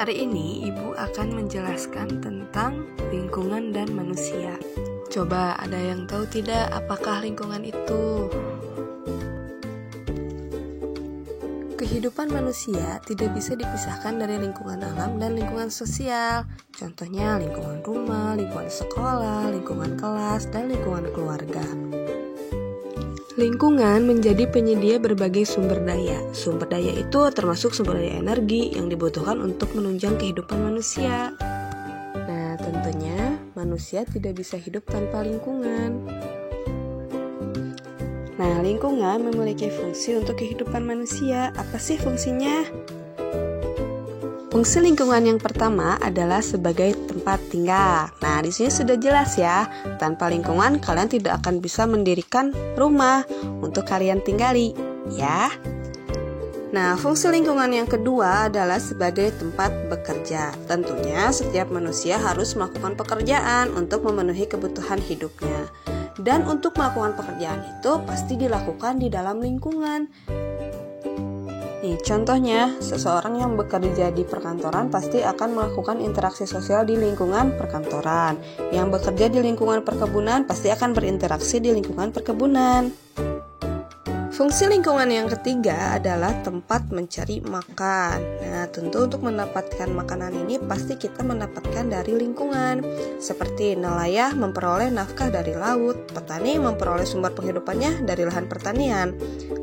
Hari ini Ibu akan menjelaskan tentang lingkungan dan manusia. Coba ada yang tahu tidak apakah lingkungan itu? Kehidupan manusia tidak bisa dipisahkan dari lingkungan alam dan lingkungan sosial. Contohnya lingkungan rumah, lingkungan sekolah, lingkungan kelas, dan lingkungan keluarga. Lingkungan menjadi penyedia berbagai sumber daya. Sumber daya itu termasuk sumber daya energi yang dibutuhkan untuk menunjang kehidupan manusia. Nah, tentunya manusia tidak bisa hidup tanpa lingkungan. Nah, lingkungan memiliki fungsi untuk kehidupan manusia. Apa sih fungsinya? Fungsi lingkungan yang pertama adalah sebagai tempat tinggal. Nah, di sini sudah jelas ya. Tanpa lingkungan kalian tidak akan bisa mendirikan rumah untuk kalian tinggali, ya. Nah, fungsi lingkungan yang kedua adalah sebagai tempat bekerja. Tentunya setiap manusia harus melakukan pekerjaan untuk memenuhi kebutuhan hidupnya. Dan untuk melakukan pekerjaan itu pasti dilakukan di dalam lingkungan. Nih, contohnya, seseorang yang bekerja di perkantoran pasti akan melakukan interaksi sosial di lingkungan perkantoran. Yang bekerja di lingkungan perkebunan pasti akan berinteraksi di lingkungan perkebunan. Fungsi lingkungan yang ketiga adalah tempat mencari makan. Nah, tentu untuk mendapatkan makanan ini pasti kita mendapatkan dari lingkungan. Seperti nelayan memperoleh nafkah dari laut, petani memperoleh sumber penghidupannya dari lahan pertanian,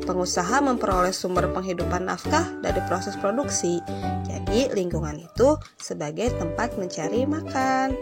pengusaha memperoleh sumber penghidupan nafkah dari proses produksi. Jadi, lingkungan itu sebagai tempat mencari makan.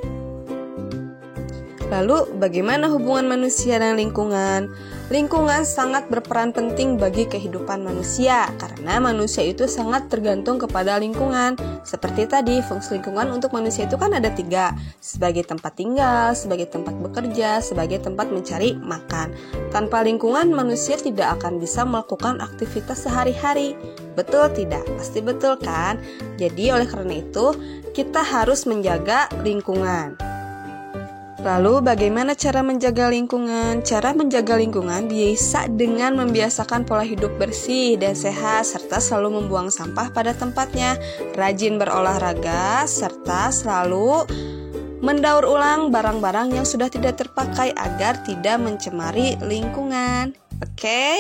Lalu, bagaimana hubungan manusia dan lingkungan? Lingkungan sangat berperan penting bagi kehidupan manusia, karena manusia itu sangat tergantung kepada lingkungan. Seperti tadi, fungsi lingkungan untuk manusia itu kan ada 3, sebagai tempat tinggal, sebagai tempat bekerja, sebagai tempat mencari makan. Tanpa lingkungan, manusia tidak akan bisa melakukan aktivitas sehari-hari. Betul tidak? Pasti betul kan? Jadi oleh karena itu, kita harus menjaga lingkungan. Lalu bagaimana cara menjaga lingkungan? Cara menjaga lingkungan bisa dengan membiasakan pola hidup bersih dan sehat, serta selalu membuang sampah pada tempatnya, rajin berolahraga, serta selalu mendaur ulang barang-barang yang sudah tidak terpakai agar tidak mencemari lingkungan. Oke?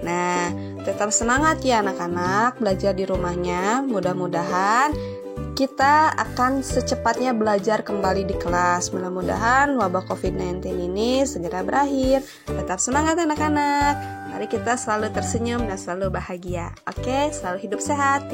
Nah, tetap semangat ya anak-anak belajar di rumahnya. Mudah-mudahan kita akan secepatnya belajar kembali di kelas. Mudah-mudahan wabah COVID-19 ini segera berakhir. Tetap semangat anak-anak. Mari kita selalu tersenyum dan selalu bahagia. Oke, selalu hidup sehat.